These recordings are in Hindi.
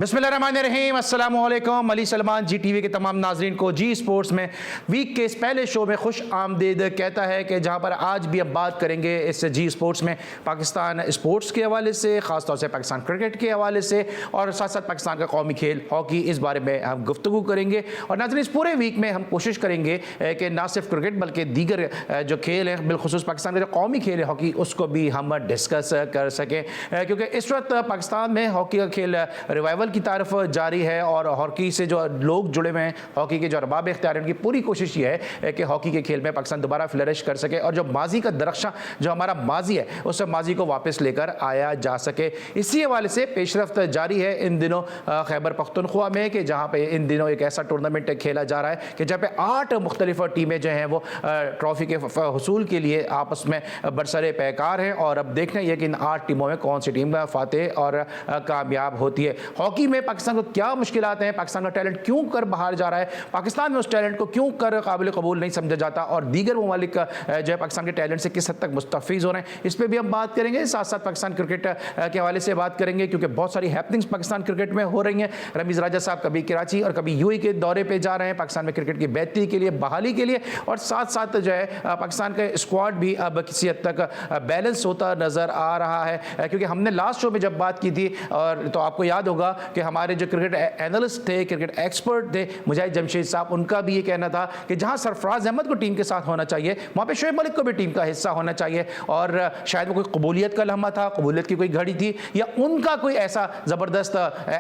बिस्मिल्लाहिर्रहमानिर्रहीम, अस्सलाम वालेकुम। अली सलमान जी टीवी के तमाम नाजरीन को जी स्पोर्ट्स में वीक के इस पहले शो में खुश आमदीद कहता है कि जहां पर आज भी अब बात करेंगे इस जी स्पोर्ट्स में पाकिस्तान स्पोर्ट्स के हवाले से, ख़ासतौर से पाकिस्तान क्रिकेट के हवाले से और साथ साथ पाकिस्तान का कौमी खेल हॉकी, इस बारे में हम गुफ्तगू करेंगे। और नाज़रीन, इस पूरे वीक में हम कोशिश करेंगे कि ना सिर्फ क्रिकेट बल्कि दीगर जो खेल हैं, बिलखुसूस पाकिस्तान का जो कौमी खेल है हॉकी, उसको भी हम डिस्कस कर सकें, क्योंकि इस वक्त पाकिस्तान में हॉकी का खेल रिवाइवल की तरफ जारी है और हॉकी से जो लोग जुड़े हुए हैं, हॉकी के जो अरबाब इख्तियार हैं, उनकी पूरी कोशिश ये है कि हॉकी के खेल में पाकिस्तान दोबारा फ्लरिश कर सके और जो माजी का दरख्शां जो हमारा माजी है उस माजी को वापस लेकर आया जा सके। इसी हवाले से पेशरफ्त जारी है इन दिनों खैबर पख्तूनख्वा में, कि जहाँ पे इन दिनों एक ऐसा टूर्नामेंट खेला जा रहा है कि जहाँ पे 8 मुख्तलिफ टीमें जो हैं वो ट्रॉफी के हसूल के लिए आपस में बरसरे पैकार हैं। और अब देखना यह कि इन 8 टीमों में कौन सी टीम फातेह और कामयाब होती है। हॉकी में पाकिस्तान को क्या मुश्किलात हैं, पाकिस्तान का टैलेंट क्यों कर बाहर जा रहा है, पाकिस्तान में उस टैलेंट को क्यों कर काबिल कबूल नहीं समझा जाता और दीगर ममालिक जो है पाकिस्तान के टैलेंट से किस हद तक मुस्तफ़ीज़ हो रहे हैं, इस पर भी हम बात करेंगे। साथ साथ पाकिस्तान क्रिकेट के हवाले से बात करेंगे, क्योंकि बहुत सारी हैपनिंग्स पाकिस्तान क्रिकेट में हो रही हैं। रमीज़ राजा साहब कभी कराची और कभी यूएई के दौरे पर जा रहे हैं पाकिस्तान में क्रिकेट की बेहतरी के लिए, बहाली के लिए, और साथ साथ जो है पाकिस्तान का स्क्वाड भी अब किसी हद तक बैलेंस होता नज़र आ रहा है। क्योंकि हमने लास्ट शो में जब बात की थी, और तो आपको याद होगा कि हमारे जो क्रिकेट एनालिस्ट थे, क्रिकेट एक्सपर्ट थे मुजाहिद जमशेद साहब, उनका भी ये कहना था कि जहां सरफराज अहमद को टीम के साथ होना चाहिए, वहां पे शोएब मलिक को भी टीम का हिस्सा होना चाहिए। और शायद वो कोई कबूलियत का लम्हा था, कबूलियत की कोई घड़ी थी, या उनका कोई ऐसा ज़बरदस्त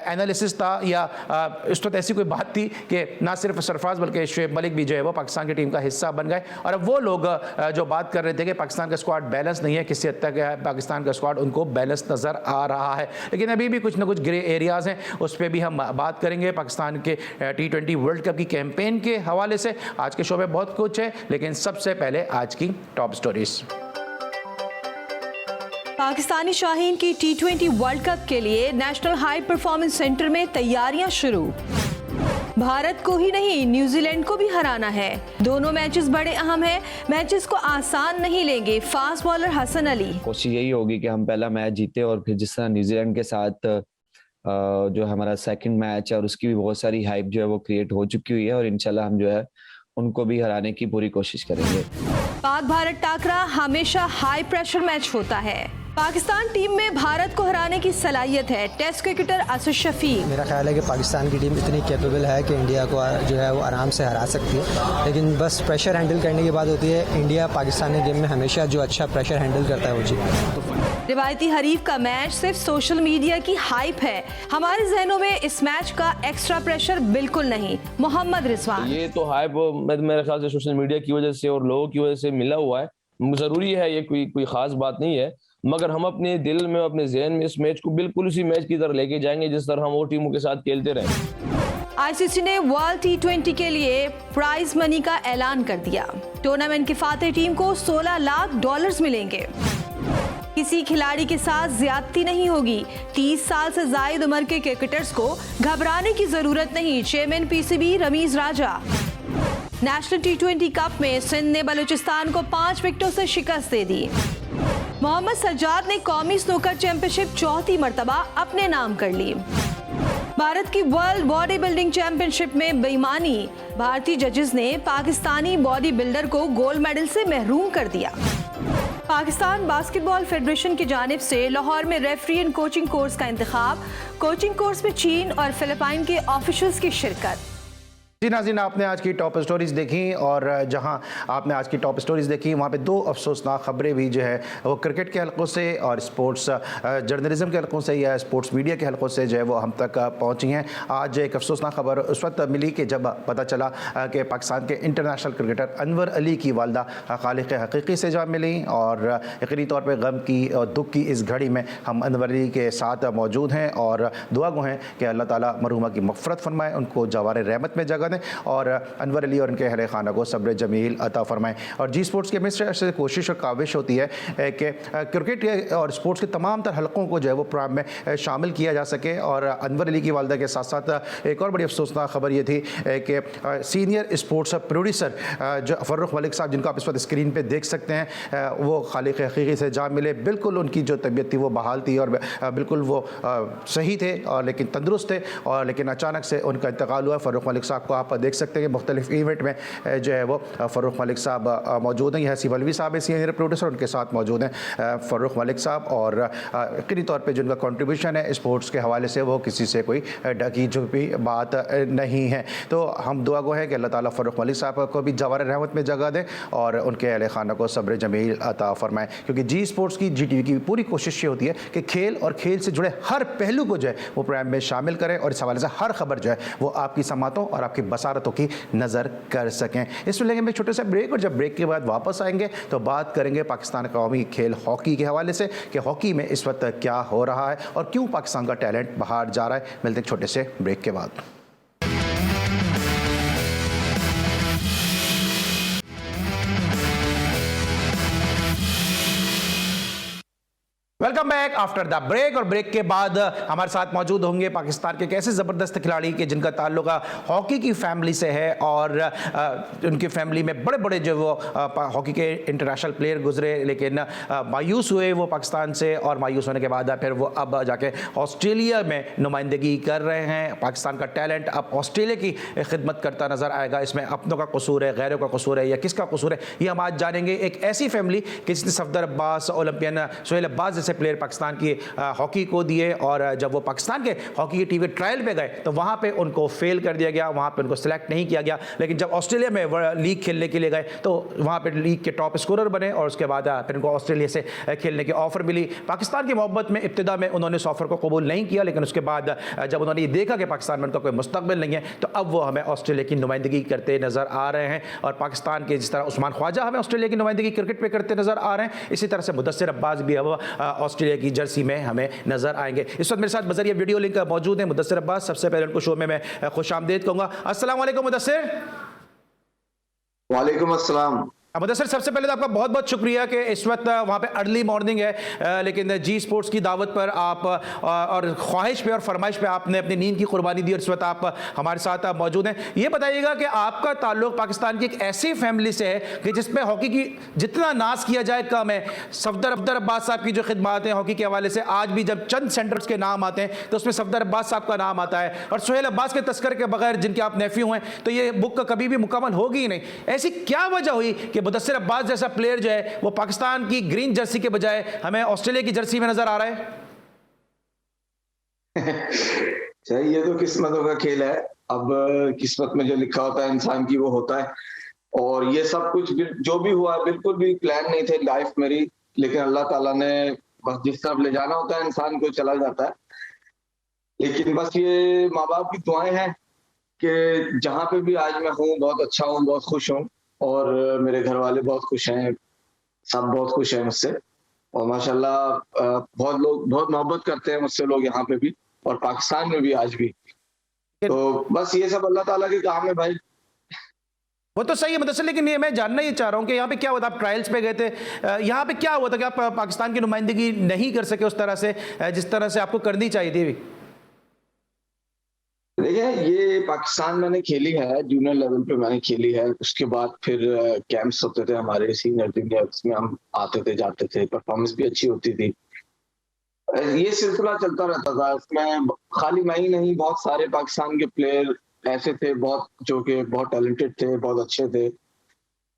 एनालिसिस था, या इस वक्त ऐसी कोई बात थी कि ना सिर्फ सरफराज बल्कि शोएब मलिक भी जो है वो पाकिस्तान की टीम का हिस्सा बन गए। और अब वो लोग जो बात कर रहे थे कि पाकिस्तान का स्क्वाड बैलेंस नहीं है, किसी हद तक पाकिस्तान का स्क्वाड उनको बैलेंस नज़र आ रहा है। लेकिन अभी भी कुछ ना कुछ ग्रे एरियाज़ हैं, उस पर भी हम बात करेंगे। पाकिस्तान के T20 वर्ल्ड कप की कैंपेन के हवाले से आज के शो में बहुत कुछ है, लेकिन सबसे पहले आज की टॉप स्टोरीज। पाकिस्तानी शाहीन की T20 वर्ल्ड कप के लिए नेशनल हाई परफॉर्मेंस सेंटर में तैयारियां शुरू। भारत को ही नहीं न्यूजीलैंड को भी हराना है। दोनों मैचेस बड़े अहम हैं, मैचेस को आसान नहीं लेंगे फास्ट बॉलर हसन अली। कोशिश यही होगी कि हम पहला मैच जीते और फिर जिस तरह न्यूजीलैंड के साथ जो हमारा सेकंड मैच है और उसकी भी बहुत सारी हाइप जो है वो क्रिएट हो चुकी हुई है, और इंशाल्लाह हम जो है उनको भी हराने की पूरी कोशिश करेंगे। पाक भारत टाकरा हमेशा हाई प्रेशर मैच होता है। पाकिस्तान टीम में भारत को हराने की सलाहियत है। Test cricketer Asif Shafiq. मेरा ख्याल है कि पाकिस्तान की टीम इतनी कैपेबल है कि इंडिया को जो है वो आराम से हरा सकती है, लेकिन बस प्रेशर हैंडल करने की बात होती है। इंडिया पाकिस्तानी गेम में हमेशा जो अच्छा प्रेशर हैंडल करता है वो जीतता है। रिवायती हरीफ का मैच सिर्फ सोशल मीडिया की हाइप है, हमारे जहनों में इस मैच का एक्स्ट्रा प्रेशर बिल्कुल नहीं। मोहम्मद रिजवान। ये तो हाइप मेरे ख्याल से सोशल मीडिया की वजह से और लोगों की वजह से मिला हुआ है, जरूरी है, ये कोई खास बात नहीं है, मगर हम अपने दिल में अपने ज़हन में इस मैच को बिल्कुल उसी मैच की तरह लेके जाएंगे जिस तरह हम वो टीमों के साथ खेलते रहे। आईसीसी ने वर्ल्ड T20 के लिए प्राइज मनी का ऐलान कर दिया। टूर्नामेंट की फातेह टीम को $16 लाख मिलेंगे। किसी खिलाड़ी के साथ ज्यादती नहीं होगी। 30 साल से ज्यादा उम्र के क्रिकेटर्स को घबराने की जरूरत नहीं। चेयरमैन PCB रमीज राजा। नेशनल T20 कप में सिंध ने बलूचिस्तान को 5 विकेटों से शिकस्त दे दी। मोहम्मद सज्जाद ने कौमी स्नूकर चैंपियनशिप 4थी मर्तबा अपने नाम कर ली। भारत की वर्ल्ड बॉडी बिल्डिंग चैंपियनशिप में बेईमानी, भारतीय जजेस ने पाकिस्तानी बॉडी बिल्डर को गोल्ड मेडल से महरूम कर दिया। पाकिस्तान बास्केटबॉल फेडरेशन की जानिब से लाहौर में रेफरी एंड कोचिंग कोर्स का इंतखाब। कोचिंग कोर्स में चीन और फिलिपाइन के ऑफिशियल्स की शिरकत। जी नाज़रीन, आपने आज की टॉप स्टोरीज़ देखी, और जहां आपने आज की टॉप स्टोरीज़ देखी वहां पे 2 अफसोसनाक खबरें भी जो है वो क्रिकेट के हलकों से और स्पोर्ट्स जर्नलिज्म के हलकों से या स्पोर्ट्स मीडिया के हलकों से जो है वो हम तक पहुंची हैं। आज एक अफसोसनाक खबर उस वक्त मिली कि जब पता चला कि पाकिस्तान के इंटरनेशनल क्रिकेटर अनवर अली की वालदा खालिक हकीकी से जब मिली, और यकीनी तौर पर गम की और दुख की इस घड़ी में हम अनवर अली के साथ मौजूद हैं और दुआ गो हैं कि अल्लाह ताला मरहूमा की मग़फ़िरत फरमाए, उनको जवार रहमत में जगह दें और अनवर अली और उनके अहले खाना को सब्र जमील अता फरमाएं। और जी स्पोर्ट्स की हमेशा से कोशिश और काविश होती है कि क्रिकेट और स्पोर्ट्स के तमाम तर हलकों को जो है वो प्रोग्राम में शामिल किया जा सके। और अनवर अली की वालदा के साथ साथ एक और बड़ी अफसोसनाक खबर ये थी कि सीनियर स्पोर्ट्स प्रोड्यूसर जो फ़र्रुख मलिक साहब, जिनको आप इस वक्त स्क्रीन पे देख सकते हैं, वो खालिक हकीकी से जा मिले। बिल्कुल उनकी जो तबीयत थी वो बहाल थी और बिल्कुल वो सही थे और लेकिन तंदुरुस्त थे, और लेकिन अचानक से उनका इंतकाल हुआ। फ़र्रुख मलिक साहब को आप देख सकते हैं कि मुख्तलिफ इवेंट में जो है वो फ़र्रुख मलिक साहब मौजूद हैं। हसीब अलवी साहब है सीनियर प्रोड्यूसर, उनके साथ मौजूद हैं फ़र्रुख मलिक साहब। और यकीनी तौर पर जिनका कॉन्ट्रीब्यूशन है स्पोर्ट्स के हवाले से वो किसी से कोई ढकी छुपी बात नहीं है। तो हम दुआ गो है कि अल्लाह ताला फ़र्रुख मलिक साहब को भी जवार रहमत में जगह दें और उनके अहले खाना को सब्र जमील अता फरमाएं। क्योंकि जी स्पोर्ट्स की GTV की पूरी कोशिश ये होती है कि खेल और खेल से जुड़े हर पहलू को जो है वो प्रोग्राम में शामिल करें और इस हवाले से हर खबर जो है वो आपकी समातों और आपकी बसारतों की नज़र कर सकें। इसमें लेंगे छोटे से ब्रेक, और जब ब्रेक के बाद वापस आएंगे तो बात करेंगे पाकिस्तान कौमी खेल हॉकी के हवाले से कि हॉकी में इस वक्त क्या हो रहा है और क्यों पाकिस्तान का टैलेंट बाहर जा रहा है। मिलते हैं छोटे से ब्रेक के बाद। Welcome back after the break. और ब्रेक के बाद हमारे साथ मौजूद होंगे पाकिस्तान के एक ऐसे ज़बरदस्त खिलाड़ी के जिनका ताल्लुक हॉकी की फैमिली से है और उनकी फैमिली में बड़े बड़े जो वो हॉकी के इंटरनेशनल प्लेयर गुजरे, लेकिन मायूस हुए वो पाकिस्तान से, और मायूस होने के बाद फिर वो अब जाके ऑस्ट्रेलिया में नुमाइंदगी कर रहे हैं। पाकिस्तान का टैलेंट अब ऑस्ट्रेलिया की खिदमत करता नज़र आएगा। इसमें अपनों का कसूर है, गैरों का कसूर है, या किसका कसूर है, ये हम आज जानेंगे। एक ऐसी फैमिली कि जिसने सफदर अब्बास, ओलंपियन सोहेल अब्बास जैसे प्लेयर पाकिस्तान की हॉकी को दिए, और जब वो पाकिस्तान के हॉकी की टीवी ट्रायल पे गए तो वहां पे उनको फेल कर दिया गया, वहां पे उनको सिलेक्ट नहीं किया गया। लेकिन जब ऑस्ट्रेलिया में लीग खेलने के लिए गए तो वहां पे लीग के टॉप स्कोरर बने, और उसके बाद फिर उनको ऑस्ट्रेलिया से खेलने की ऑफर मिली। पाकिस्तान की मोहब्बत में इब्तिदा में उन्होंने इस ऑफर को कबूल नहीं किया, लेकिन उसके बाद जब उन्होंने ये देखा कि पाकिस्तान में उनका कोई मुस्तकबिल नहीं है तो अब वो हमें ऑस्ट्रेलिया की नुमाइंदगी करते नजर आ रहे हैं। और पाकिस्तान के जिस तरह उस्मान ख्वाजा हमें ऑस्ट्रेलिया की नुमाइंदगी क्रिकेट पे करते नजर आ रहे हैं, इसी तरह से मुदस्सिर अब्बास भी अब ऑस्ट्रेलिया की जर्सी में हमें नजर आएंगे। इस वक्त मेरे साथ बजरिया वीडियो लिंक मौजूद है मुदस्सिर अब्बास। सबसे पहले उनको शो में मैं खुश आमदीद कहूंगा। अस्सलाम वालेकुम मुदस्सिर। वालेकुम अस्सलाम। मुदस्सिर, सबसे पहले तो आपका बहुत बहुत शुक्रिया कि इस वक्त वहाँ पे अर्ली मॉर्निंग है, लेकिन जी स्पोर्ट्स की दावत पर आप और ख्वाहिश पे और फरमाइश पे आपने अपनी नींद की कुर्बानी दी और इस वक्त आप हमारे साथ मौजूद हैं। ये बताइएगा कि आपका ताल्लुक पाकिस्तान की एक ऐसी फैमिली से है कि जिसमें हॉकी की जितना नाज किया जाए कम है। सफदर अब्बास साहब की जो खिदमात हैं हॉकी के हवाले से, आज भी जब चंद सेंटर्स के नाम आते हैं तो उसमें सफदर अब्बास साहब का नाम आता है, और सोहेल अब्बास के तस्कर के बगैर जिनके आप नेफ्यू हैं तो ये बुक कभी भी मुकम्मल होगी ही नहीं। ऐसी क्या वजह हुई कि मुदस्सिर अब्बास जैसा प्लेयर जो है वो पाकिस्तान की ग्रीन जर्सी के बजाय हमें ऑस्ट्रेलिया की जर्सी में नजर आ रहा है? सही, ये तो किस्मतों का खेल है। अब किस्मत में जो लिखा होता है इंसान की वो होता है, और ये सब कुछ जो भी हुआ बिल्कुल भी प्लान नहीं थे लाइफ मेरी, लेकिन अल्लाह ताला ने बस जिस तरफ ले जाना होता है इंसान को चला जाता है। लेकिन बस ये माँ बाप की दुआएं हैं कि जहाँ पे भी आज मैं हूँ बहुत अच्छा हूँ, बहुत खुश हूँ, और मेरे घर वाले बहुत खुश हैं, सब बहुत खुश हैं मुझसे, और माशाल्लाह बहुत लोग बहुत मोहब्बत करते हैं मुझसे, लोग यहाँ पे भी और पाकिस्तान में भी आज भी। तो बस ये सब अल्लाह ताला के काम है भाई। वो तो सही है मुदस्सिर, लेकिन ये मैं जानना ये चाह रहा हूँ कि यहाँ पे क्या हुआ था? आप ट्रायल्स पे गए थे, यहाँ पे क्या हुआ था कि आप पाकिस्तान की नुमाइंदगी नहीं कर सके उस तरह से जिस तरह से आपको करनी चाहिए थी? देखिए, ये पाकिस्तान मैंने खेली है, जूनियर लेवल पे मैंने खेली है, उसके बाद फिर कैंप्स होते थे हमारे सीनियर जूनियर, उसमें हम आते थे जाते थे, परफॉर्मेंस भी अच्छी होती थी। ये सिलसिला चलता रहता था। इसमें खाली मैं ही नहीं, बहुत सारे पाकिस्तान के प्लेयर ऐसे थे बहुत जो कि बहुत टैलेंटेड थे, बहुत अच्छे थे,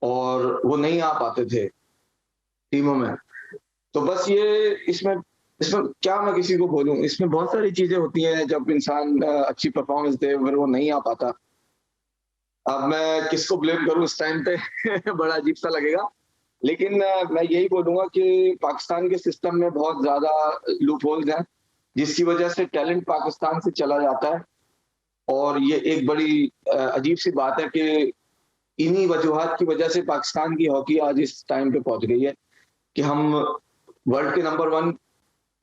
और वो नहीं आ पाते थे टीमों में। तो बस ये इसमें क्या मैं किसी को बोलूं, इसमें बहुत सारी चीजें होती हैं। जब इंसान अच्छी परफॉर्मेंस दे फिर वो नहीं आ पाता। अब मैं किसको ब्लेम करूं इस टाइम पे बड़ा अजीब सा लगेगा, लेकिन मैं यही बोलूंगा कि पाकिस्तान के सिस्टम में बहुत ज्यादा लूप होल्स हैं, जिसकी वजह से टैलेंट पाकिस्तान से चला जाता है। और ये एक बड़ी अजीब सी बात है कि इन्हीं वजूहात की वजह से पाकिस्तान की हॉकी आज इस टाइम पे पहुंच गई है कि हम वर्ल्ड के नंबर 1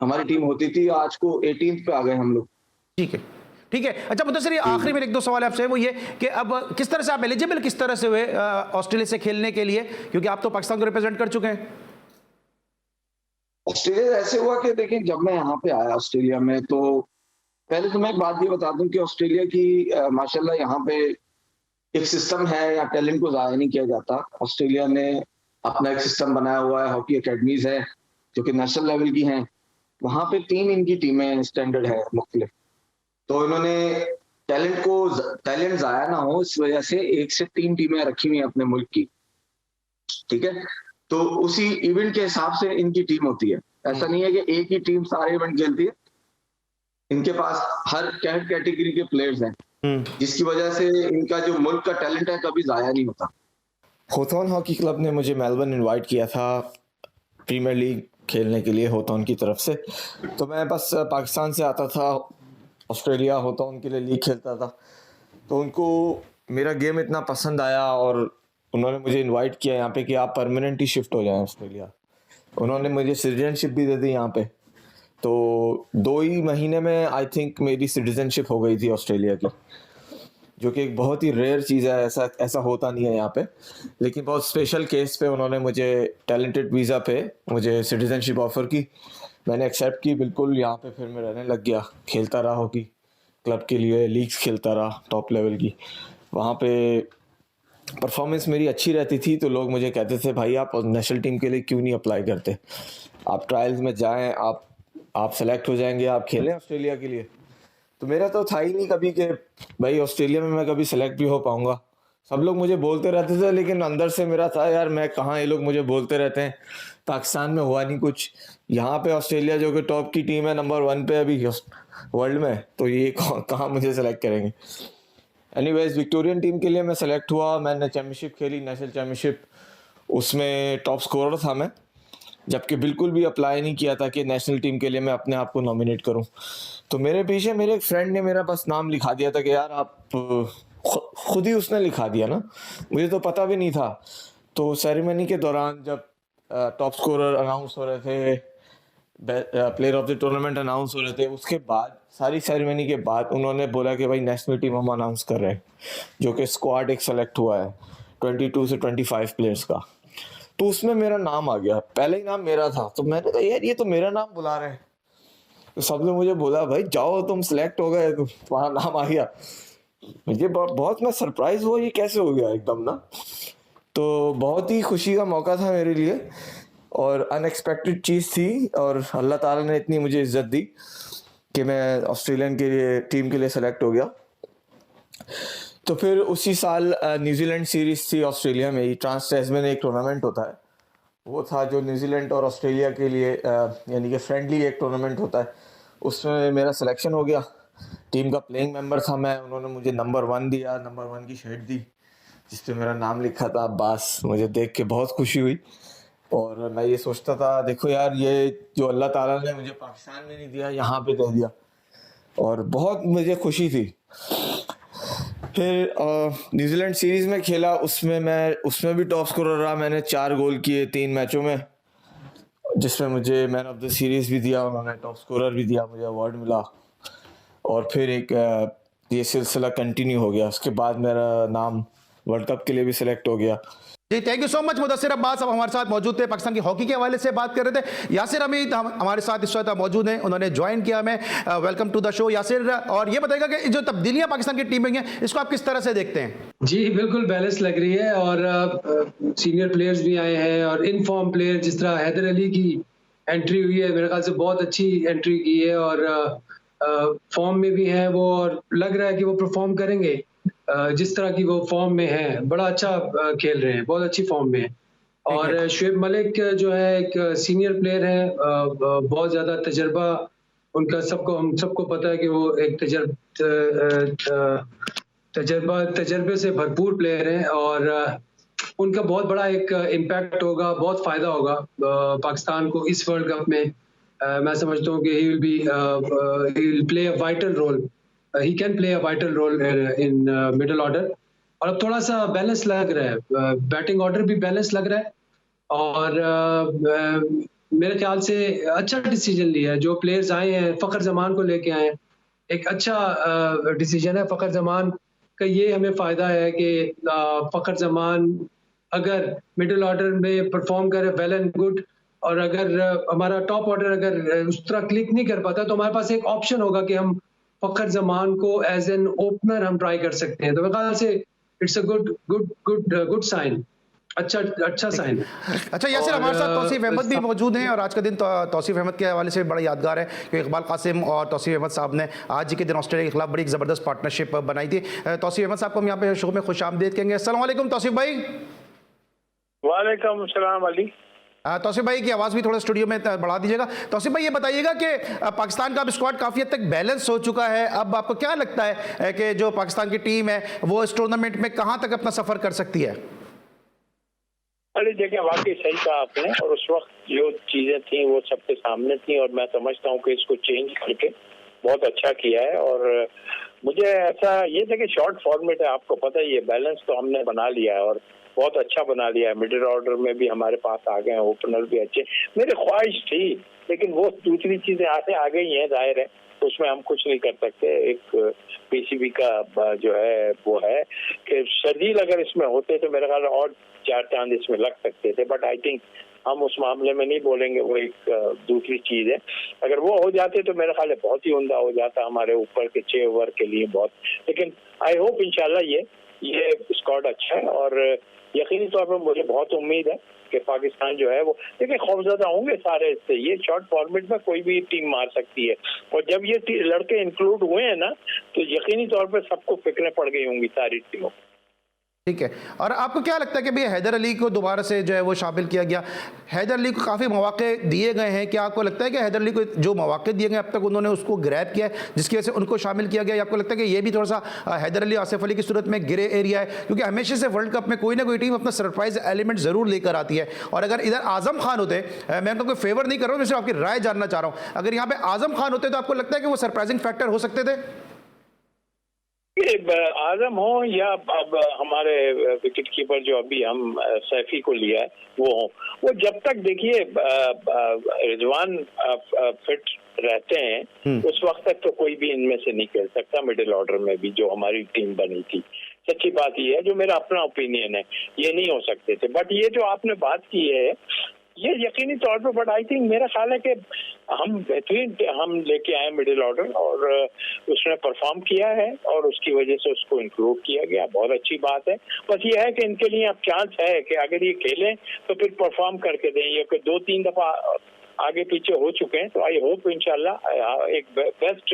हमारी टीम होती थी, आज को 18th पे आ गए हम लोग। ठीक है, ठीक है। अच्छा मुदस्सिर, ये आखिरी में एक दो सवाल आपसे, वो ये कि अब किस तरह से आप एलिजिबल किस तरह से हुए ऑस्ट्रेलिया से खेलने के लिए, क्योंकि आप तो पाकिस्तान को रिप्रेजेंट कर चुके हैं? ऑस्ट्रेलिया ऐसे हुआ कि देखिए, जब मैं यहाँ पे आया ऑस्ट्रेलिया में, तो पहले तो मैं एक बात ये बता दूं कि ऑस्ट्रेलिया की माशाल्लाह यहाँ पे एक सिस्टम है, या टैलेंट को जाया नहीं किया जाता। ऑस्ट्रेलिया ने अपना एक सिस्टम बनाया हुआ है, हॉकी एकेडमीज है जो कि नेशनल लेवल की हैं। वहां पे 3 इनकी टीमें स्टैंडर्ड है मुख्तलिफ, तो इन्होंने टैलेंट जाया ना हो इस वजह से 1 से 3 टीमें रखी हुई हैं अपने मुल्क की, ठीक है। तो उसी इवेंट के हिसाब से इनकी टीम होती है, ऐसा नहीं है कि एक ही टीम सारे इवेंट खेलती है। इनके पास हर कैटेगरी के प्लेयर्स हैं, जिसकी वजह से इनका जो मुल्क का टैलेंट है कभी जाया नहीं होता। होथॉन हॉकी क्लब ने मुझे मेलबर्न इनवाइट किया था प्रीमियर लीग खेलने के लिए होथॉन की तरफ से। तो मैं बस पाकिस्तान से आता था, ऑस्ट्रेलिया होथॉन के लिए लीग खेलता था। तो उनको मेरा गेम इतना पसंद आया और उन्होंने मुझे इनवाइट किया यहाँ पे कि आप परमानेंट ही शिफ्ट हो जाएं ऑस्ट्रेलिया। उन्होंने मुझे सिटीजनशिप भी दे दी यहाँ पे। तो 2 ही महीने में आई थिंक मेरी सिटीजनशिप हो गई थी ऑस्ट्रेलिया की, जो कि एक बहुत ही रेयर चीज़ है। ऐसा होता नहीं है यहाँ पे, लेकिन बहुत स्पेशल केस पे उन्होंने मुझे टैलेंटेड वीज़ा पे मुझे सिटीजनशिप ऑफ़र की। मैंने एक्सेप्ट की बिल्कुल। यहाँ पे फिर मैं रहने लग गया, खेलता रहा हॉकी क्लब के लिए, लीग्स खेलता रहा टॉप लेवल की। वहाँ पे परफॉर्मेंस मेरी अच्छी रहती थी, तो लोग मुझे कहते थे भाई आप नेशनल टीम के लिए क्यों नहीं अप्लाई करते, आप ट्रायल्स में जाएँ, आप सेलेक्ट हो जाएंगे, आप खेलें ऑस्ट्रेलिया के लिए। तो मेरा तो था ही नहीं कभी कि भाई ऑस्ट्रेलिया में मैं कभी सेलेक्ट भी हो पाऊंगा। सब लोग मुझे बोलते रहते थे, लेकिन अंदर से मेरा था यार मैं कहाँ, ये लोग मुझे बोलते रहते हैं, पाकिस्तान में हुआ नहीं कुछ, यहाँ पे ऑस्ट्रेलिया जो कि टॉप की टीम है, नंबर 1 पे अभी वर्ल्ड में, तो ये कहाँ मुझे सेलेक्ट करेंगे। एनीवेज विक्टोरियन टीम के लिए मैं सेलेक्ट हुआ। मैंने चैम्पियनशिप खेली, नेशनल चैम्पियनशिप, उसमें टॉप स्कोरर था मैं, जबकि बिल्कुल भी अप्लाई नहीं किया था कि नेशनल टीम के लिए मैं अपने आप को नॉमिनेट करूं। तो मेरे पीछे मेरे एक फ्रेंड ने मेरा बस नाम लिखा दिया था कि यार आप खुद ही उसने लिखा दिया ना, मुझे तो पता भी नहीं था। तो सेरेमनी के दौरान जब टॉप स्कोरर अनाउंस हो रहे थे, player of the tournament announce हो रहे थे, उसके बाद सारी सेरेमनी के बाद उन्होंने बोला कि भाई नेशनल टीम हम अनाउंस कर रहे हैं, जो कि स्क्वाड एक सेलेक्ट हुआ है 22 से 25 प्लेयर्स का। तो उसमें मेरा नाम आ गया, पहले ही नाम मेरा था। तो मैंने कहा यार ये तो मेरा नाम बुला रहे हैं। तो सबने मुझे बोला भाई जाओ तुम सिलेक्ट हो गए, तुम्हारा नाम आ गया। मुझे बहुत मैं सरप्राइज हुआ, ये कैसे हो गया एकदम ना। तो बहुत ही खुशी का मौका था मेरे लिए और अनएक्सपेक्टेड चीज़ थी, और अल्लाह ताला ने इतनी मुझे इज्जत दी कि मैं ऑस्ट्रेलियन के लिए टीम के लिए सेलेक्ट हो गया। तो फिर उसी साल न्यूजीलैंड सीरीज थी ऑस्ट्रेलिया में ही, ट्रांस टैस्मेन एक टूर्नामेंट होता है, वो था जो न्यूजीलैंड और ऑस्ट्रेलिया के लिए यानी कि फ्रेंडली एक टूर्नामेंट होता है। उसमें मेरा सिलेक्शन हो गया, टीम का प्लेइंग मेंबर था मैं। उन्होंने मुझे नंबर 1 दिया, नंबर 1 की शर्ट दी जिस पे मेरा नाम लिखा था अब्बास। मुझे देख के बहुत खुशी हुई और मैं ये सोचता था देखो यार ये जो अल्लाह ताला ने मुझे पाकिस्तान में नहीं दिया, यहाँ पे दे दिया, और बहुत मुझे खुशी थी। फिर न्यूजीलैंड सीरीज में खेला, उसमें भी टॉप स्कोरर रहा। मैंने 4 गोल किए 3 मैचों में, जिसमें मुझे मैन ऑफ द सीरीज भी दिया उन्होंने, टॉप स्कोरर भी दिया, मुझे अवार्ड मिला। और फिर एक ये सिलसिला कंटिन्यू हो गया। उसके बाद मेरा नाम वर्ल्ड कप के लिए भी सिलेक्ट हो गया। जी thank you so much Mudassir Abbas sahab हमारे साथ मौजूद थे, पाकिस्तान की हॉकी के हवाले से बात कर रहे थे। यासिर हमीद हमारे साथ इस वक्त मौजूद हैं, उन्होंने ज्वाइन किया हमें। Welcome to the show Yasir. और ये बताइएगा कि जो तब्दीलियां पाकिस्तान की टीम में हैं, इसको आप किस तरह से देखते हैं? जी बिल्कुल बैलेंस लग रही है, और सीनियर प्लेयर्स भी आए हैं और इन फॉर्म प्लेयर जिस तरह हैदर अली की एंट्री हुई है, मेरे ख्याल से बहुत अच्छी एंट्री की है और फॉर्म में भी है वो, और लग रहा है कि वो परफॉर्म करेंगे जिस तरह की वो फॉर्म में है। बड़ा अच्छा खेल रहे हैं, बहुत अच्छी फॉर्म में है। और शुएब मलिक जो है एक सीनियर प्लेयर है, बहुत ज़्यादा तजर्बा उनका, हम सबको पता है कि वो एक तजर्बे से भरपूर प्लेयर हैं, और उनका बहुत बड़ा एक इम्पैक्ट होगा, बहुत फ़ायदा होगा पाकिस्तान को इस वर्ल्ड कप में। मैं समझता हूँ कि he will play a vital role. He can play a vital role in middle order. और अब थोड़ा सा बैलेंस लग रहा है, बैटिंग ऑर्डर भी बैलेंस लग रहा है, और मेरे ख्याल से अच्छा डिसीजन लिया है। जो प्लेयर्स आए हैं, फ़खर जमान को लेके आए हैं, एक अच्छा डिसीजन है फ़खर ज़मान का। ये हमें फ़ायदा है कि फ़खर ज़मान अगर मिडिल ऑर्डर में परफॉर्म करे वेल एंड गुड, और अगर हमारा टॉप ऑर्डर अगर उस तरह क्लिक नहीं कर पाता तो हमारे पास एक ऑप्शन होगा कि हम फ़खर ज़मान को एज एन ओपनर हम ट्राई कर सकते हैं। तो मेरे ख्याल से इट्स अ गुड साइन, अच्छा साइन। अच्छा यासिर, हमारे साथ तौसीफ अहमद भी मौजूद हैं और आज का दिन तौसीफ अहमद के हवाले से बड़ा यादगार है कि इकबाल कासिम और तौसीफ अहमद साहब ने आज के दिन ऑस्ट्रेलिया के खिलाफ बड़ी ज़बरदस्त पार्टनरशिप बनाई थी। तौसीफ अहमद साहब को हम यहाँ पे शो में खुश आमदीद कहेंगे। अस्सलाम वालेकुम तौसीफ भाई। वालेकुम सलाम अली। तौसीफ भाई की आवाज़ भी थोड़ा स्टूडियो में बढ़ा दीजिएगा। तौसीफ भाई ये बताइएगा कि पाकिस्तान का अब स्क्वाड काफ़ी हद तक बैलेंस हो चुका है, अब आपको क्या लगता है कि जो पाकिस्तान की टीम है वो इस टूर्नामेंट में कहाँ तक अपना सफ़र कर सकती है? अरे देखिए, वाकई सही कहा आपने, और उस वक्त जो चीजें थी वो सबके सामने थी, और मैं समझता हूँ कि इसको चेंज करके बहुत अच्छा किया है। और मुझे ऐसा, ये देखिए शॉर्ट फॉर्मेट है, आपको पता ही है, बैलेंस तो हमने बना लिया है और बहुत अच्छा बना लिया है। मिडिल ऑर्डर में भी हमारे पास आ गए हैं, ओपनर भी अच्छे। मेरी ख्वाहिश थी, लेकिन वो दूसरी चीजें आ गई हैं, जाहिर है उसमें हम कुछ नहीं कर सकते। एक पीसीबी का जो है वो है कि शर्जील अगर इसमें होते तो मेरे ख्याल और 4 चांद इसमें लग सकते थे, बट आई थिंक हम उस मामले में नहीं बोलेंगे, वो एक दूसरी चीज है। अगर वो हो जाते तो मेरे ख्याल बहुत ही उम्दा हो जाता हमारे ऊपर के 6 ओवर के लिए बहुत। लेकिन आई होप इंशाल्लाह ये स्क्वाड अच्छा है, और यकीनी तौर पर मुझे बहुत उम्मीद है कि पाकिस्तान जो है वो, देखिए खौफजदा होंगे सारे इससे, ये शॉर्ट फॉर्मेट में कोई भी टीम मार सकती है, और जब ये लड़के इंक्लूड हुए हैं ना तो यकीनी तौर पर सबको फिक्रें पड़ गई होंगी सारी टीमों। ठीक है, और आपको क्या लगता है कि भैया हैदर अली को दोबारा से जो है वो शामिल किया गया? हैदर अली को काफ़ी मौके दिए गए हैं, क्या आपको लगता है कि हैदर अली को जो मौके दिए गए अब तक उन्होंने उसको ग्रैब किया है जिसकी वजह से उनको शामिल किया गया? या आपको लगता है कि ये भी थोड़ा सा हैदर अली आसिफ अली की सूरत में ग्रे एरिया है? क्योंकि हमेशा से वर्ल्ड कप में कोई ना कोई टीम अपना सरप्राइज एलिमेंट ज़रूर लेकर आती है, और अगर इधर आजम खान होते, मैं उनको कोई फेवर नहीं कर रहा हूँ, मैं सिर्फ आपकी राय जानना चाह रहा हूँ, अगर यहाँ पे आजम खान होते तो आपको लगता है कि वो सरप्राइजिंग फैक्टर हो सकते थे? आजम हो या अब हमारे विकेट कीपर जो अभी हम सैफी को लिया है वो जब तक देखिए रिजवान फिट रहते हैं उस वक्त तक तो कोई भी इनमें से नहीं खेल सकता मिडिल ऑर्डर में भी, जो हमारी टीम बनी थी। सच्ची बात ये है, जो मेरा अपना ओपिनियन है, ये नहीं हो सकते थे। बट ये जो आपने बात की है ये यकीनी तौर पर, बट आई थिंक मेरा ख्याल है कि हम बेहतरीन हम लेके आए मिडिल ऑर्डर, और उसने परफॉर्म किया है और उसकी वजह से उसको इंक्लूड किया गया, बहुत अच्छी बात है। बस ये है कि इनके लिए अब चांस है कि अगर ये खेलें तो फिर परफॉर्म करके दें। ये 2-3 दफा आगे पीछे हो चुके हैं, तो आई होप इंशाल्लाह एक बेस्ट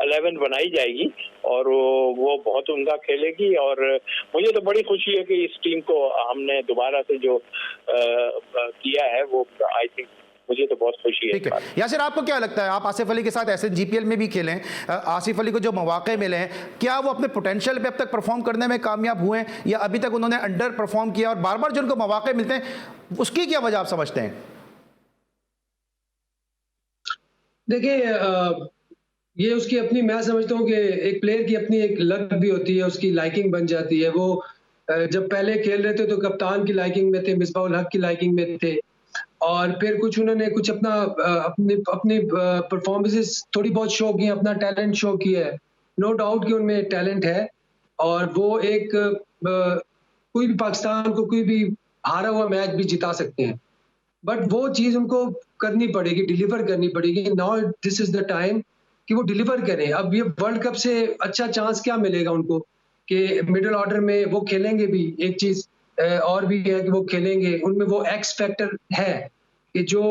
11 बनाई जाएगी और वो बहुत उम्दा खेलेगी। और मुझे तो बड़ी खुशी है कि इस टीम को हमने दोबारा से जो किया है वो आई थिंक मुझे तो बहुत खुशी है। ठीक है यासिर, आपको क्या लगता है, आप आसिफ अली के साथ ऐसे जीपीएल में भी खेले हैं, आसिफ अली को जो मौके मिले हैं क्या वो अपने पोटेंशियल पे अब तक परफॉर्म करने में कामयाब हुए हैं, या अभी तक उन्होंने अंडर परफॉर्म किया और बार बार जो उनको मौके मिलते हैं उसकी क्या वजह आप समझते हैं? देखिए ये उसकी अपनी, मैं समझता हूँ कि एक प्लेयर की अपनी एक लक भी होती है, उसकी लाइकिंग बन जाती है। वो जब पहले खेल रहे थे तो कप्तान की लाइकिंग में थे, मिसबाहुल हक की लाइकिंग में थे, और फिर उन्होंने कुछ अपनी परफॉर्मेंसेस थोड़ी बहुत शो की, अपना टैलेंट शो किया है। नो डाउट कि उनमें टैलेंट है, और वो एक कोई भी पाकिस्तान को कोई भी हारा हुआ मैच भी जिता सकते हैं, बट वो चीज उनको करनी पड़ेगी, डिलीवर करनी पड़ेगी। Now this is the time कि वो डिलीवर करें। अब ये वर्ल्ड कप से अच्छा चांस क्या मिलेगा उनको कि मिडिल ऑर्डर में वो खेलेंगे भी। एक चीज और भी है कि वो खेलेंगे, उनमें वो एक्स फैक्टर है कि जो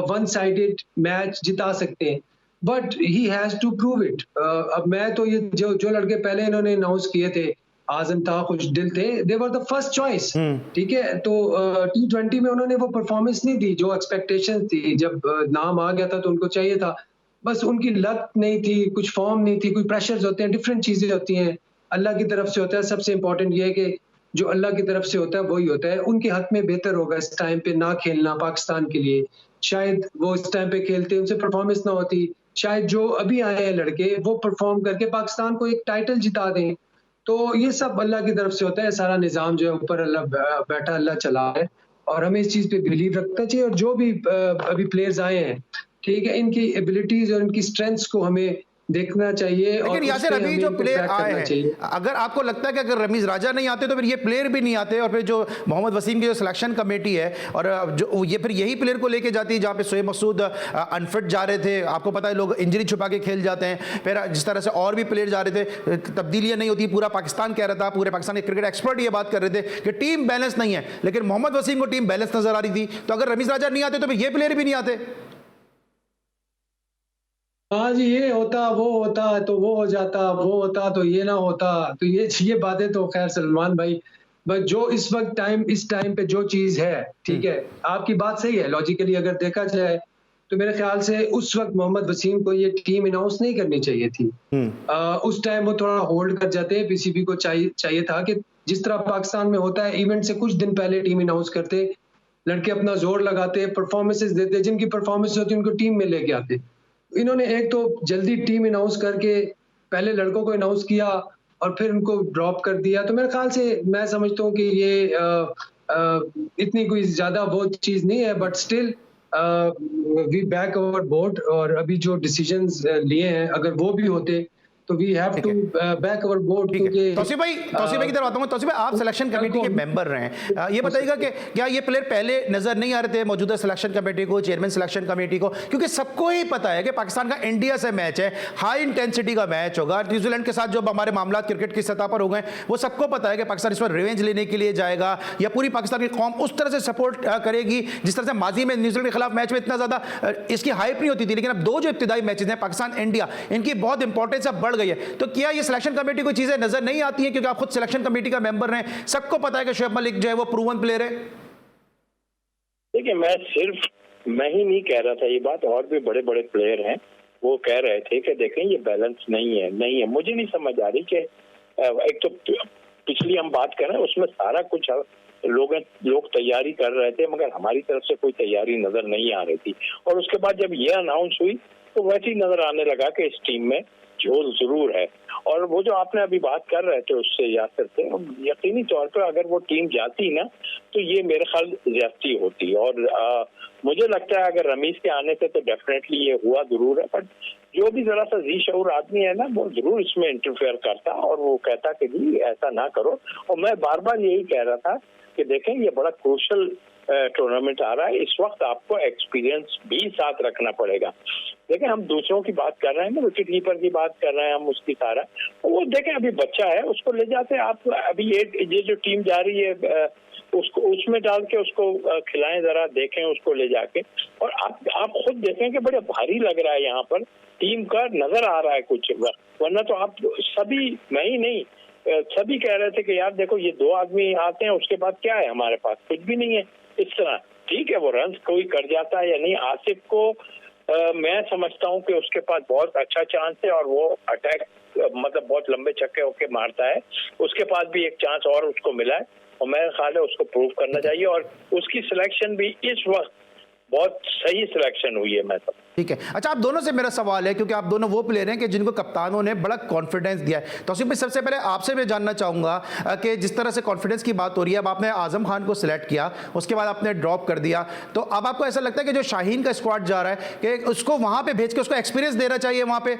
वन साइडेड मैच जिता सकते हैं, but he has to prove it. अब मैं तो ये जो लड़के पहले इन्होंने अनाउंस किए थे, आजम था, खुश दिल थे, दे वर द फर्स्ट चॉइस, ठीक है। तो T20 में उन्होंने वो परफॉर्मेंस नहीं दी जो एक्सपेक्टेशन थी। जब नाम आ गया था तो उनको चाहिए था, बस उनकी लक नहीं थी, कुछ फॉर्म नहीं थी, कोई प्रेशर्स होते हैं, डिफरेंट चीजें होती हैं, अल्लाह की तरफ से होता है। सबसे इंपॉर्टेंट ये है कि जो अल्लाह की तरफ से होता है वही होता है। उनके हक में बेहतर होगा इस टाइम पे ना खेलना पाकिस्तान के लिए। शायद वो इस टाइम पे खेलते, उनसे परफॉर्मेंस ना होती, शायद जो अभी आए हैं लड़के वो परफॉर्म करके पाकिस्तान को एक टाइटल जिता दें। तो ये सब अल्लाह की तरफ से होता है, सारा निज़ाम जो है ऊपर अल्लाह बैठा, अल्लाह चला है, और हमें इस चीज़ पे बिलीव रखना चाहिए। और जो भी अभी प्लेयर्स आए हैं, ठीक है, इनकी एबिलिटीज और इनकी स्ट्रेंथ्स को हमें देखना चाहिए। लेकिन और यासिर उस पे अभी हमें जो इनको प्लेयर back आए करना चाहिए। हैं, अगर आपको लगता है कि अगर रमीज राजा नहीं आते तो फिर ये प्लेयर भी नहीं आते, और फिर जो मोहम्मद वसीम की जो सिलेक्शन कमेटी है और जो ये फिर यही प्लेयर को लेके जाती है, जहाँ पे शोएब मसूद अनफिट जा रहे थे, आपको पता है लोग इंजरी छुपा के खेल जाते हैं, फिर जिस तरह से और भी प्लेयर जा रहे थे, तब्दीलियां नहीं होती, पूरा पाकिस्तान कह रहा था, पूरे पाकिस्तान के क्रिकेट एक्सपर्ट ये बात कर रहे थे कि टीम बैलेंस नहीं है, लेकिन मोहम्मद वसीम को टीम बैलेंस नजर आ रही थी। तो अगर रमीज राजा नहीं आते तो फिर ये प्लेयर भी नहीं आते। हाँ जी, ये होता वो होता तो वो हो जाता, वो होता तो ये ना होता, तो ये बातें तो खैर सलमान भाई, बस जो इस वक्त इस टाइम पे जो चीज है, ठीक है, आपकी बात सही है। लॉजिकली अगर देखा जाए तो मेरे ख्याल से उस वक्त मोहम्मद वसीम को ये टीम अनाउंस नहीं करनी चाहिए थी। उस टाइम वो थोड़ा होल्ड कर जाते, पीसीबी को चाहिए था कि जिस तरह पाकिस्तान में होता है, इवेंट से कुछ दिन पहले टीम अनाउंस करते, लड़के अपना जोर लगाते, परफॉर्मेंसेस देते, जिनकी परफॉर्मेंस होती उनको टीम में लेके आते। इन्होंने एक तो जल्दी टीम अनाउंस करके पहले लड़कों को अनाउंस किया और फिर उनको ड्रॉप कर दिया। तो मेरे ख्याल से मैं समझता हूँ कि ये इतनी कोई ज्यादा वो चीज नहीं है, but still we back our board. और अभी जो डिसीजंस लिए हैं, अगर वो भी होते तो we have to back our board. क्योंकि तौसीफ भाई की तरफ आता हूं। तौसीफ भाई, आप सिलेक्शन कमेटी के मेंबर रहे हैं, ये बताइएगा कि क्या ये प्लेयर पहले नजर नहीं आ रहे थे मौजूदा सिलेक्शन कमेटी को, चेयरमैन सिलेक्शन कमेटी को? क्योंकि सबको ही पता है कि पाकिस्तान का इंडिया से मैच है, हाई इंटेंसिटी का मैच होगा, न्यूजीलैंड के साथ जो हमारे मामला क्रिकेट की सतह पर हो गए, वो सबको पता है कि पाकिस्तान इस पर रिवेंज लेने के लिए जाएगा, या पूरी पाकिस्तान की कौम उस तरह से सपोर्ट करेगी जिस तरह से माजी में न्यूजीलैंड के खिलाफ मैच में इतना ज्यादा इसकी हाइप नहीं होती थी। लेकिन अब दो जो इब्तिदाई मैचेस हैं पाकिस्तान इंडिया, इनकी बहुत इंपॉर्टेंस अब बढ़ गई है। तो क्या ये सिलेक्शन कमेटी को चीजें नजर नहीं आती हैं? क्योंकि आप खुद सिलेक्शन कमेटी का मेंबर हैं, सबको पता है कि शोएब मलिक जो है वो प्रूवन प्लेयर है। देखिए, मैं ही नहीं कह रहा था ये बात, और भी बड़े बड़े प्लेयर हैं वो कह रहे थे कि देखें ये बैलेंस नहीं है। मुझे नहीं समझ आ रही कि एक तो पिछली हम बात कर रहे हैं उसमें सारा कुछ लोग तैयारी कर रहे थे, मगर हमारी तरफ से कोई तैयारी नजर नहीं आ रही थी। और उसके बाद जब ये अनाउंस हुई तो वैसे ही नजर आने लगा कि इस टीम में झोल जरूर है। और वो जो आपने अभी बात कर रहे थे उससे याद करते हैं, यकीनी तौर पर अगर वो टीम जाती ना तो ये मेरे ख्याल ज्यादती होती। और मुझे लगता है अगर रमीज के आने से तो डेफिनेटली ये हुआ जरूर है, बट जो भी जरा सा जी शऊर आदमी है ना, वो जरूर इसमें इंटरफेयर करता और वो कहता कि जी ऐसा ना करो। और मैं बार बार यही कह रहा था कि देखें ये बड़ा क्रूशल टूर्नामेंट आ रहा है, इस वक्त आपको एक्सपीरियंस भी साथ रखना पड़ेगा। देखें, हम दूसरों की बात कर रहे हैं ना, विकेट कीपर की बात कर रहे हैं हम, उसकी सारा तो वो देखें अभी बच्चा है, उसको ले जाते हैं आप। अभी ये जो टीम जा रही है उसको उसमें डाल के उसको खिलाएं, जरा देखें उसको ले जाके। और आप खुद देखें कि बड़ा भारी लग रहा है यहाँ पर टीम का, नजर आ रहा है कुछ, वरना तो आप सभी, मैं ही नहीं सभी कह रहे थे कि यार देखो ये दो आदमी आते हैं, उसके बाद क्या है हमारे पास, कुछ भी नहीं है। इस तरह ठीक है वो रन कोई कर जाता है या नहीं। आसिफ को मैं समझता हूं कि उसके पास बहुत अच्छा चांस है और वो अटैक मतलब बहुत लंबे छक्के होके मारता है, उसके पास भी एक चांस और उसको मिला है और मेरा ख्याल है उसको प्रूव करना चाहिए। और उसकी सिलेक्शन भी इस वक्त बहुत सही सिलेक्शन हुई है। मैं सब ठीक है। अच्छा, आप दोनों से मेरा सवाल है, क्योंकि आप दोनों वो प्लेयर हैं कि जिनको कप्तानों ने बड़ा कॉन्फिडेंस दिया है। तौसीफ भाई, सबसे पहले आपसे मैं जानना चाहूंगा कि जिस तरह से कॉन्फिडेंस की बात हो रही है, अब आपने आजम खान को सिलेक्ट किया, उसके बाद आपने ड्रॉप कर दिया, तो अब आपको ऐसा लगता है कि जो शाहीन का स्क्वाड जा रहा है कि उसको वहां पे भेज के उसको एक्सपीरियंस देना चाहिए वहां पे?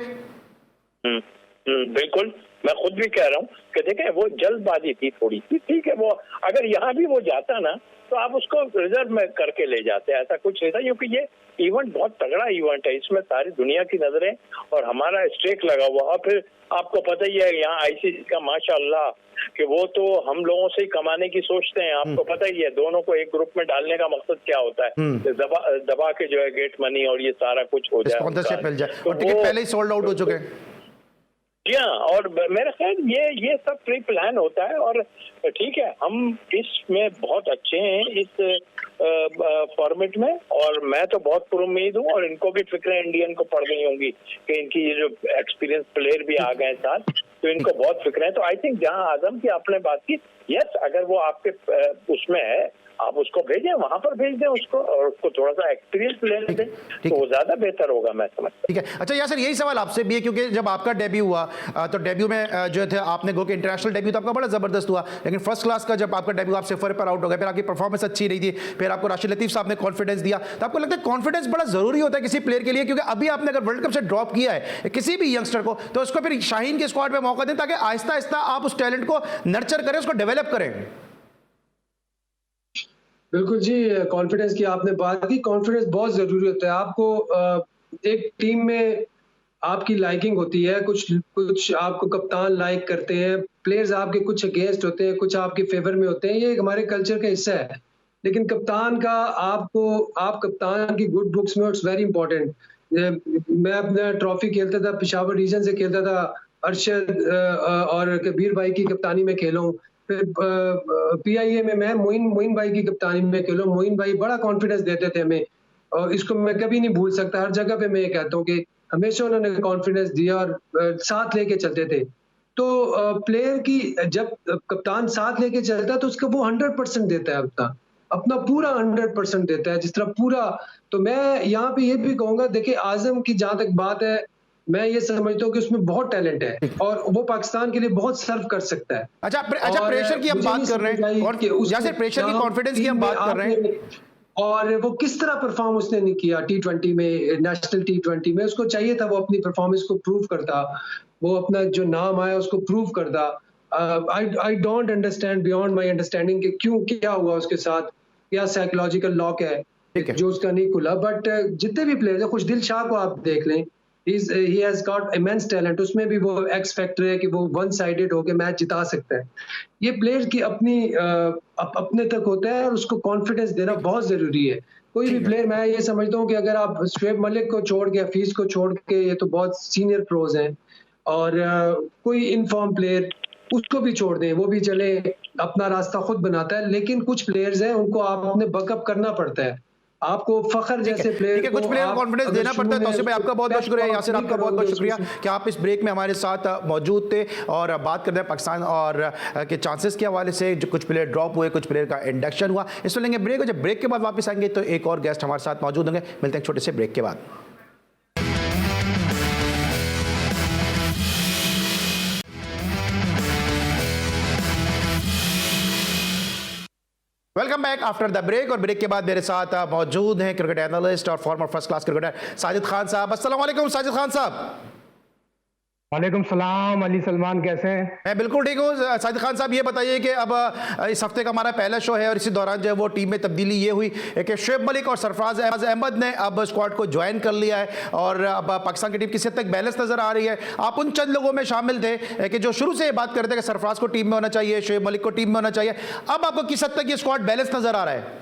बिल्कुल, मैं खुद भी कह रहा हूँ कि देखें वो जल्दबाजी थी थोड़ी सी, ठीक है, वो अगर यहाँ भी वो जाता ना तो आप उसको रिजर्व में करके ले जाते, ऐसा कुछ नहीं था। क्योंकि ये इवेंट बहुत तगड़ा इवेंट है, इसमें सारी दुनिया की नजरें और हमारा स्टेक लगा हुआ। और फिर आपको पता ही है यहाँ आईसीसी का माशाअल्लाह कि वो तो हम लोगों से ही कमाने की सोचते हैं, आपको पता ही है दोनों को एक ग्रुप में डालने का मकसद क्या होता है, दबा के जो है गेट मनी और ये सारा कुछ हो जाए, स्पॉन्सरशिप मिल जाए, और टिकट पहले ही सोल्ड आउट हो चुके हैं। जी हाँ, और मेरा ख्याल ये सब प्री प्लान होता है। और ठीक है, हम इसमें बहुत अच्छे हैं इस फॉर्मेट में, और मैं तो बहुत पुरुम्मीद हूँ और इनको भी फिक्र इंडियन को पड़ गई होंगी कि इनकी ये जो एक्सपीरियंस प्लेयर भी आ गए साथ, तो इनको बहुत फिक्र है। तो आई थिंक जहाँ आजम की आपने बात की, यस, अगर वो आपके उसमें है आप उसको भेजें, वहां पर भेज दें उसको, और उसको थोड़ा सा एक्सपीरियंस लेने दें, तो वो ज्यादा बेहतर होगा, मैं समझता हूं। ठीक है। अच्छा यासर, यही सवाल आपसे भी है, क्योंकि जब आपका डेब्यू हुआ तो डेब्यू में जो थे आपने गो के इंटरनेशनल डेब्यू तो आपका बड़ा जबरदस्त हुआ, लेकिन फर्स्ट क्लास का जब आपका डेब्यू आप सिफर पर आउट हो गए, फिर आपकी परफॉर्मेंस अच्छी रही थी, फिर आपको राशिद लतीफ साहब ने कॉन्फिडेंस दिया, तो आपको लगता है कॉन्फिडेंस बड़ा जरूरी होता है किसी प्लेयर के लिए? क्योंकि अभी आपने अगर वर्ल्ड कप से ड्रॉप किया है किसी भी यंगस्टर को, तो उसको फिर शाहीन के स्क्वाड में मौका दें ताकि आहिस्ता आहिस्ता आप उस टैलेंट को नर्चर करें, उसको डेवलप करें। बिल्कुल जी, कॉन्फिडेंस की आपने बात की, कॉन्फिडेंस बहुत जरूरी होता है। आपको एक टीम में आपकी लाइकिंग होती है, कुछ आपको कप्तान लाइक करते हैं, प्लेयर्स आपके कुछ अगेंस्ट होते हैं, कुछ आपके फेवर में होते हैं, ये हमारे कल्चर का हिस्सा है। लेकिन कप्तान का आप कप्तान की गुड बुक्स में, इट्स वेरी इंपॉर्टेंट। मैं अपना ट्रॉफी खेलता था, पेशावर रीजन से खेलता था, अरशद और कबीर भाई की कप्तानी में खेला हूँ। फिर PIA में मैं मोइन भाई की कप्तानी में खेला। मोइन भाई बड़ा कॉन्फिडेंस देते थे हमें, और इसको मैं कभी नहीं भूल सकता। हर जगह पे मैं ये कहता हूँ कि हमेशा उन्होंने कॉन्फिडेंस दिया और साथ लेके चलते थे। तो प्लेयर की जब कप्तान साथ लेके चलता है तो उसका वो 100% देता है, अपना पूरा 100% देता है, जिस तरह पूरा। तो मैं यहाँ पे ये भी कहूंगा, देखिए आजम की जहां तक बात है, मैं ये समझता हूँ कि उसमें बहुत टैलेंट है और वो पाकिस्तान के लिए बहुत सर्व कर सकता है। अच्छा, प्रेशर की हम बात कर रहे हैं, या फिर प्रेशर की कॉन्फिडेंस की हम बात कर रहे हैं, और वो किस तरह परफॉर्म उसने नहीं किया T20 में, नेशनल T20 में। उसको चाहिए था वो अपनी परफॉर्मेंस को प्रूव करता, वो अपना जो नाम आया उसको प्रूव करता। I don't understand beyond my understanding कि क्यों, क्या हुआ उसके साथ, क्या साइकोलॉजिकल लॉक है जो उसका नहीं खुला। बट जितने भी प्लेयर्स हैं, खुशदिल शाह को आप देख लें, he has got immense talent, उसमें भी वो एक्स फैक्टर है कि वो वन साइडेड होके मैच जिता सकता है। ये प्लेयर की अपने तक होता है और उसको कॉन्फिडेंस देना बहुत जरूरी है। कोई भी प्लेयर, मैं ये समझता हूँ कि अगर आप शुएब मलिक को छोड़ के, हफीज को छोड़ के, ये तो बहुत सीनियर प्रोज हैं, और कोई इनफॉर्म प्लेयर उसको भी छोड़ दें, वो भी चले अपना रास्ता खुद बनाता है। लेकिन कुछ प्लेयर्स हैं, उनको आपने बैकअप करना पड़ता है। आपको फखर जैसे प्लेयर, कुछ प्लेयर को कॉन्फिडेंस देना पड़ता है। तौसीफ भाई आपका बहुत बहुत शुक्रिया, यासिर आपका बहुत बहुत शुक्रिया कि आप इस ब्रेक में हमारे साथ मौजूद थे और बात करते हैं पाकिस्तान और के चांसेस के हवाले से। जो कुछ प्लेयर ड्रॉप हुए, कुछ प्लेयर का इंडक्शन हुआ, इसमें लेंगे ब्रेक, और जब ब्रेक के बाद वापस आएंगे तो एक और गेस्ट हमारे साथ मौजूद होंगे। मिलते हैं एक छोटे से ब्रेक के बाद। Welcome back after the break. और ब्रेक के बाद मेरे साथ मौजूद हैं क्रिकेट एनालिस्ट और former first class cricketer Sajid Khan साहब। अस्सलाम वालेकुम साजिद खान साहब। वालेकुम सलाम। अली सलमान कैसे हैं? मैं बिल्कुल ठीक हूँ। साजिद खान साहब, ये बताइए कि अब इस हफ्ते का हमारा पहला शो है और इसी दौरान जो है वो टीम में तब्दीली ये हुई कि शुएब मलिक और सरफराज अहमद ने अब स्क्वाड को ज्वाइन कर लिया है और अब पाकिस्तान की टीम किस हद तक बैलेंस नजर आ रही है। आप उन चंद लोगों में शामिल थे कि जो शुरू से ये बात करते हैं कि सरफराज को टीम में होना चाहिए, शुएब मलिक को टीम में होना चाहिए। अब आपको किस हद तक ये स्क्वाड बैलेंस नजर आ रहा है?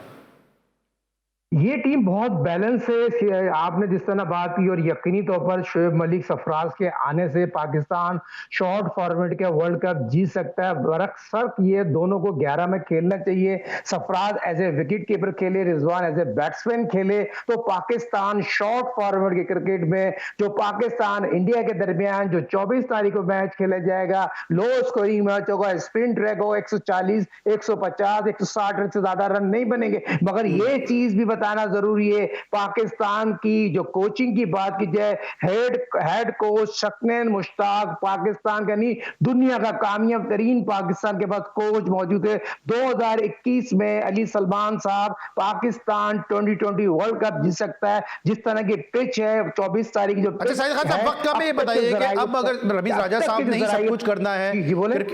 ये टीम बहुत बैलेंस है। आपने जिस तरह बात की, और यकीनी तौर पर शुएब मलिक, सरफराज के आने से पाकिस्तान शॉर्ट फॉर्मेट का वर्ल्ड कप जीत सकता है। बरअक्सर ये दोनों को 11 में खेलना चाहिए। Sarfaraz as a wicket keeper खेले, रिजवान एज ए बैट्समैन खेले, तो पाकिस्तान शॉर्ट फॉर्मेट के क्रिकेट में जो पाकिस्तान इंडिया के दरमियान जो 24 तारीख को मैच खेला जाएगा, लो स्कोरिंग मैच होगा, स्पिन ट्रैक होगा, 140, 150, 160 रन से ज्यादा रन नहीं बनेंगे। मगर ये चीज भी बताना जरूरी है, पाकिस्तान की जो कोचिंग की बात की जाए, हेड कोच शक्नेन मुश्ताक पाकिस्तान का नहीं, दुनिया का कामयाब तरीन पाकिस्तान के पास कोच मौजूद है। 2021 में अली सलमान साहब पाकिस्तान 2020 वर्ल्ड कप जीत सकता है। जिस तरह की पिच है 24 तारीख जो। अच्छा साजिद खान साहब, वक्त का ये बताइए कि अब अगर रमीज राजा साहब नहीं सब कुछ करना है, जी बोले,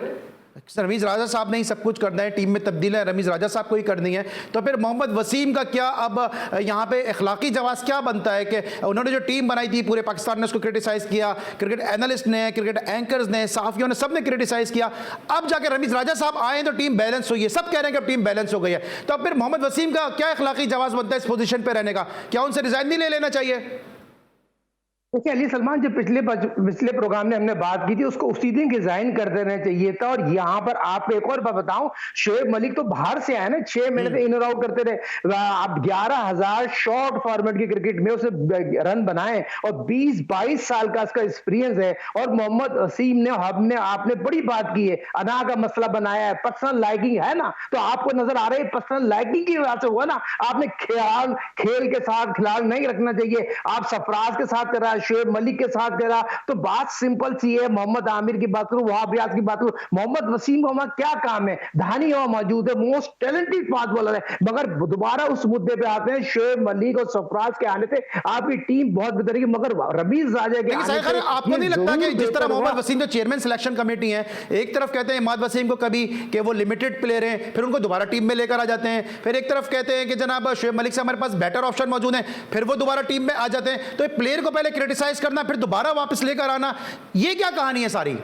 रमीज राजा साहब ने ही सब कुछ करना है, टीम में तब्दीली रमीज राजा साहब को ही करनी है, तो फिर मोहम्मद वसीम का क्या अब यहाँ पे इखलाकी जवाब क्या बनता है कि उन्होंने जो टीम बनाई थी, पूरे पाकिस्तान ने उसको क्रिटिसाइज किया, क्रिकेट एनालिस्ट ने, क्रिकेट एंकर्स ने, सहाफियों ने, सब ने क्रिटिसाइज किया। अब जाके रमीज राजा साहब आए तो टीम बैलेंस हुई है, सब कह रहे हैं कि टीम बैलेंस हो गई है, तो अब फिर मोहम्मद वसीम का क्या इखलाकी जवाब बनता है इस पोजीशन पर रहने का? क्या उनसे रिजाइन नहीं ले लेना चाहिए? देखिए अली सलमान, जो पिछले प्रोग्राम में हमने बात की थी उसको उसी दिन डिजाइन कर देना चाहिए था। और यहाँ पर आप एक और बात बताऊं, शोएब मलिक तो बाहर से आया ना, 6 महीने से इन और आउट करते रहे। आप 11,000 शॉर्ट फॉर्मेट की क्रिकेट में उसे रन बनाए और 20-22 साल का इसका एक्सपीरियंस है। और मोहम्मद वसीम ने आपने बड़ी बात की है, अना का मसला बनाया है, पर्सनल लाइकिंग है ना, तो आपको नजर आ रहा है पर्सनल लाइकिंग की वजह से हुआ ना। आपने खेल के साथ खिलाड़ नहीं रखना चाहिए। आप सरफराज के साथ कर रहा है, शोएब मलिक के साथ कह रहा, तो बात सिंपल सी है। मोहम्मद आमिर की बात करूं, वहाब रियाज की बात करूं, मोहम्मद वसीम को हमारा क्या काम है? धानी वहां मौजूद है, मोस्ट टैलेंटेड फास्ट बॉलर है। मगर दोबारा उस मुद्दे पे आते हैं, शोएब मलिक और सरफराज के आने से आपकी टीम बहुत बेहतर है। मगर रमीज राजा के आने से आपको नहीं लगता कि जिस तरह मोहम्मद वसीम जो चेयरमैन सिलेक्शन कमेटी है, एक तरफ कहते हैं इमाद वसीम को कभी कि वो लिमिटेड प्लेयर हैं, फिर उनको दोबारा टीम में लेकर आ जाते हैं, फिर एक तरफ कहते हैं कि जनाब शोएब मलिक से हमारे पास बेटर ऑप्शन मौजूद है, फिर वो दोबारा टीम में आ जाते हैं। तो एक प्लेयर को पहले क्रिटिसाइज करना, फिर दोबारा वापस लेकर आना, ये क्या कहानी है सारी?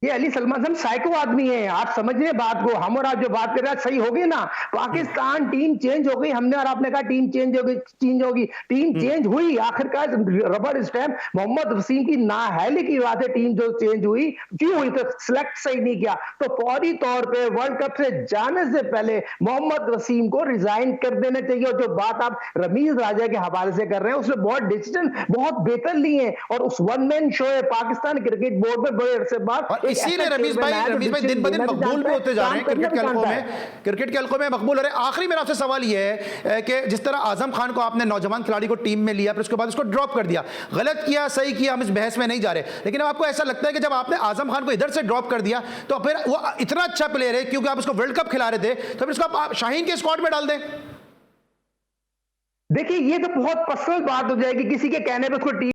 ये अली सलमान हम साइको आदमी हैं, आप समझ रहे बात को। हम और आप जो बात कर रहे हैं सही हो गई ना। पाकिस्तान टीम चेंज हो गई, हमने और आपने कहा टीम चेंज होगी, टीम चेंज हुई आखिरकार। रबर स्टैम्प मोहम्मद वसीम की नाअहली की बात है, टीम जो चेंज हुई क्यों हुई? तो सिलेक्ट सही नहीं किया, तो फौरी तौर पे वर्ल्ड कप से जाने से पहले मोहम्मद वसीम को रिजाइन कर देना चाहिए। और जो बात आप रमीज राजा के हवाले से कर रहे हैं, उसने बहुत डिसीजन बहुत बेहतर लिए हैं। और उस वन मैन शो है पाकिस्तान क्रिकेट बोर्ड में बड़े अरसे बाद, इसीलिए रमीज भाई दिन ब दिन मकबूल भी होते जा रहे हैं क्रिकेट के हल्कों में मकबूल हो रहे हैं। आखिरी मेरा आपसे सवाल यह है कि जिस तरह आजम खान को आपने नौजवान खिलाड़ी को टीम में लिया, फिर उसके बाद उसको ड्रॉप कर दिया, गलत किया सही किया, हम इस बहस में नहीं जा रहे, लेकिन अब आपको ऐसा लगता है कि जब आपने आजम खान को इधर से ड्रॉप कर दिया तो फिर वो इतना अच्छा प्लेयर है क्योंकि आप उसको वर्ल्ड कप खिला रहे थे, तो फिर उसको आप शाहीन के स्क्वाड में डाल दें? देखिए ये तो बहुत पर्सनल बात हो जाएगी, किसी के कहने पे उसको टीम